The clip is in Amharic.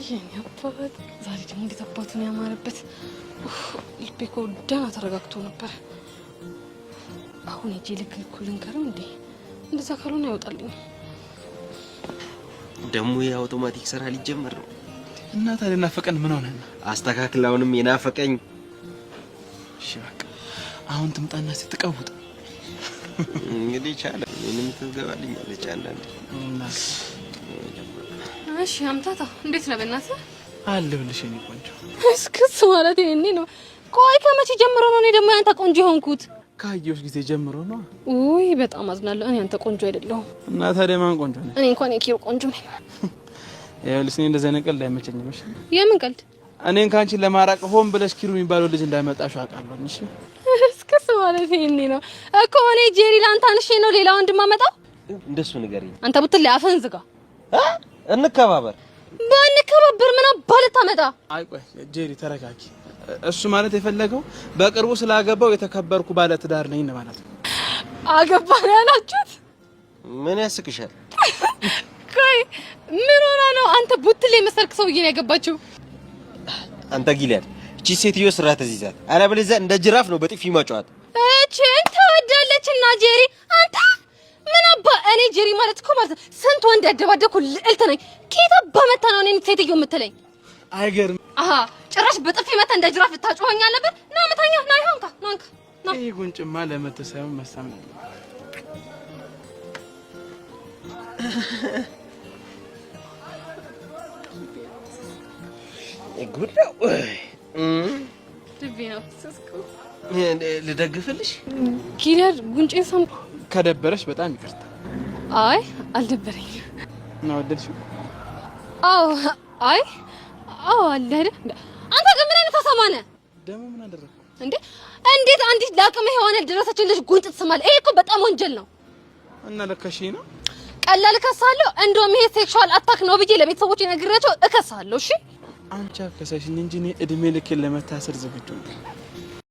የኔ አባት ዛሬ ደግሞ እንዴት አባቱን ያማረበት። ልቤ እኮ ደህና ተረጋግቶ ነበር። አሁን እጄ ልክልኩልን ከረም እንዴ እንደዛ ካልሆነ ያወጣልኝ። ደግሞ የአውቶማቲክ ስራ ሊጀመር ነው እና ታዲያ ናፈቀን ምን ሆነና? አስተካክላውንም የናፈቀኝ። እሺ በቃ አሁን ትምጣና ስትቀውጥ እንግዲህ ቻለ ምንም ትገባልኛለች አንዳንዴ። እሺ አምታታ እንዴት ነው በእናትህ? አልብልሽ የኔ ቆንጆ። እስክስ ማለት ይሄኔ ነው። ቆይ ከመቼ ጀምሮ ነው እኔ ደግሞ አንተ ቆንጆ ሆንኩት? ካየሁሽ ጊዜ ጀምሮ ነው። ውይ በጣም አዝናለሁ። እኔ አንተ ቆንጆ አይደለሁም። እና ታዲያ ማን ቆንጆ ነው? እኔ እንኳን የኪሮ ቆንጆ ነኝ። ይኸውልሽ እኔ እንደዛ ነቀል አይመቸኝም። እሺ የምን ቀልድ? እኔን ካንቺ ለማራቅ ሆን ብለሽ ኪሩ የሚባለው ልጅ እንዳይመጣሽ አውቃለሁ። እሺ እስክስ ማለት ይሄኔ ነው እኮ። እኔ ጄሪ ላንተ አንሼ ነው ሌላ ወንድም አመጣው? እንደሱ ንገሪኝ። አንተ ብትል አፍህን ዝጋ። እንከባበር። ባንከባበር ምን አባል ታመጣ? አይ ቆይ ጄሪ ተረጋጊ። እሱ ማለት የፈለገው በቅርቡ ስላገባው የተከበርኩ ባለ ትዳር ነኝ ማለት ነው። አገባህ ያላችሁት? ምን ያስቅሻል? ቆይ ምን ሆነ ነው? አንተ ቡትሌ መሰልክ ሰውዬ ነው ያገባችው? አንተ ጊሊያን እቺ ሴትዮ ስርዓት ይዛት አለበለዚያ እንደ ጅራፍ ነው በጥፊ ማጫወት። እቺን ተወዳለችና ጄሪ አንተ ምን አባ እኔ ጄሪ ማለት እኮ ማለት ስንት ወንድ ያደባደኩ ልዕልት ነኝ። ከየት አባ መታ ነው እኔን ሴትዮ የምትለኝ? አይገርም። አሃ ጭራሽ በጥፊ መታ እንደ ጅራፍ ልታጮኸኝ ነበር። ና መታኛ ና ይሆንካ ናንካ ና ይሄ ጉንጭማ ለመተሳየው መሳም ነው። ጉዳው ልቤ ነው ስስኩ ልደግፍልሽ። ኪለር ጉንጬን ሳም ከደበረሽ በጣም ይቅርታ። አይ አልደበረኝም። እና ወደድሽው? አዎ አይ አዎ አለ አይደል? አንተ ግን ምን አይነት አሳማነ ደሞ ምን አደረኩ እንዴ? እንዴት አንዲት ላቅም የሆነ ደረሰችን ልጅ ጉንጭ ትስማለህ? ይሄ እኮ በጣም ወንጀል ነው። እና ለከሺ ነው ቀላል ከሳለሁ። እንደውም ይሄ ሴክሹዋል አታክ ነው ብዬ ለቤተሰቦቼ ነግሬያቸው እከሳለሁ። እሺ አንቺ አከሰሽኝ እንጂ እኔ እድሜ ልክ ለመታሰር ዝግጁ ነኝ።